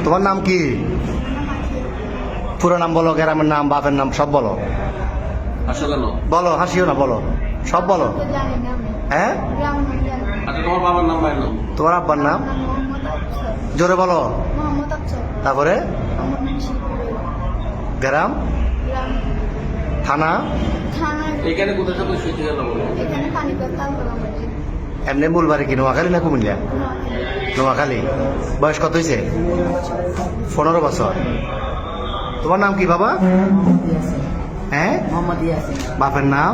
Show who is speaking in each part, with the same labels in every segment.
Speaker 1: তোমার নাম কি? পুরো নাম বলো, গ্রামের নাম, বাপের নাম সব বলো। বলো, হাসিও না, বলো, সব বলো। হ্যাঁ,
Speaker 2: তোমার বাবার নাম, ভাইয়ের নাম?
Speaker 1: তোমার আব্বার নাম জোরে বলো। তারপরে গ্রাম, থানা,
Speaker 2: এখানে কোথায় সব শুয়েছে গেল?
Speaker 1: এমনি মূল বাড়ি কি নোয়াখালী না কুমিল্লা? নোয়াখালী। বয়স কত হয়েছে? 15 বছর। তোমার নাম কি বাবা? হ্যাঁ, বাপের নাম?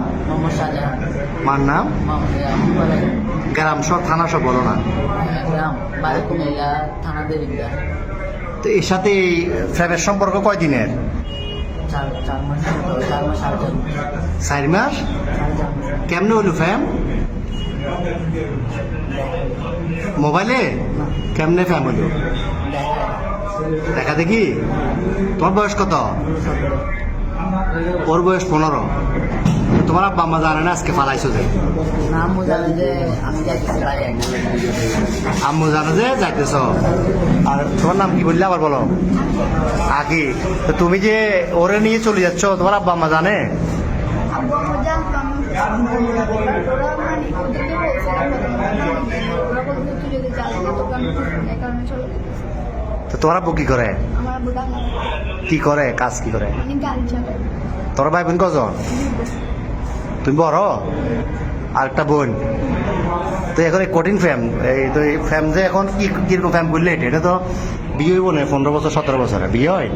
Speaker 1: মার নাম? গ্রাম সব, থানা সব বলো না। তো এর সাথে এই ফ্রেমের সম্পর্ক কয়দিনের? 4 মাস। কেমনে হইল ফ্যাম? মোবাইলে? কেমনে ফ্যাম হইল? দেখা দেখি। তোমার বয়স কত? ওর বয়স 15। তোমার আব্বা আম্মা জানে না আজকে পালাইছো যে? আম্মু জানে যে যাইতেছ। আর তোমার নাম কি বললে আবার বলো? আকি। তো তুমি যে ওরে নিয়ে চলে যাচ্ছ, তোমার আব্বা আম্মা জানে? তো তোমার আব্বু কি করে? কি করে, কাজ কি করে? তোর ভাই বোন কজন? তুমি বড়? আর একটা বোন। তো এখন এই কঠিন ফ্যাম, এই তো এই ফ্যাম যে এখন কি কিরকম ফ্যাম করলে এটা তো বিয়ে হইব না 15 বছর 17 বছরে বিয়ে হয়।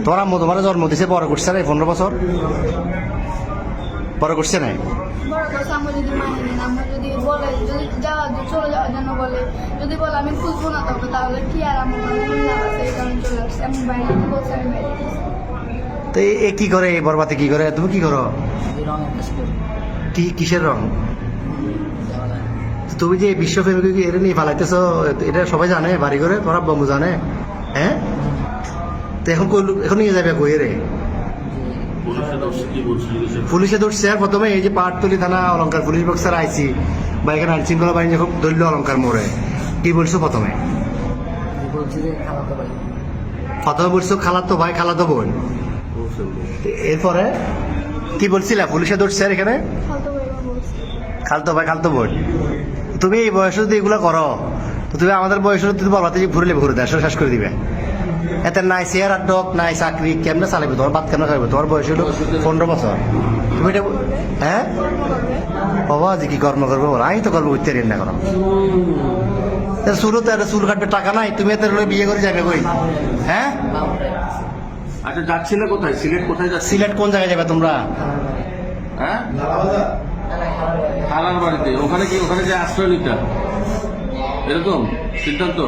Speaker 1: তোমার আম্মু তোমার জন্ম দিছে, বড় করছে না 15 বছর? বড় করছে না? তো এ কি করে, এই বরবাতে কি করে? তুমি কি করো? কি কিসের রং? তুমি যে বিশ্ব ফেমিকে এটা নিয়ে ফালাইতেছো, এটা সবাই জানে বাড়ি করে? তোমার আব্বু আম্মু জানে? হ্যাঁ। তো এখন এখন নিয়ে যাবে কই রে? পুলিশে ধরছে। আর প্রথমে এই যে পাহাড়তলি থানা অলঙ্কার পুলিশ বক্সার আইসি বা এখানে আইন শৃঙ্খলা বাহিনী যখন ধরল অলঙ্কার মোড়ে, কি বলছো প্রথমে? প্রথমে বলছো খালাতো ভাই, খালাতো বোন। এরপরে কি বলছিলা? পুলিশে ধরছে আর এখানে খালতো ভাই, খালতো বোন। তুমি এই বয়সে যদি এগুলো করো, তো তুমি আমাদের বয়সে তুমি বলবাতে ঘুরলে ঘুরে দেশ শেষ করে দিবে। এতে নাই চেয়ার আর ডক, নাই চাকরি, কেমনে চালাবে? তোমার বাদ কেমনে খাবে? তোমার বয়স হলো 15 বছর। তুমি এটা হ্যাঁ বাবা যে কি কর্ম করবো? আমি তো কর্ম করতে না করো। শুরুতে চুল কাটবে টাকা নাই, তুমি এত বিয়ে করে যাবে কই? হ্যাঁ।
Speaker 2: আচ্ছা, যাচ্ছিলে কোথায়? সিলেট কোথায় যাচ্ছি?
Speaker 1: সিলেট কোন জায়গায় যাবে তোমরা?
Speaker 2: হ্যাঁ, খালার বাড়িতে। ওখানে কি, ওখানে যে আশ্রয় নিতে এরকম সিদ্ধান্ত?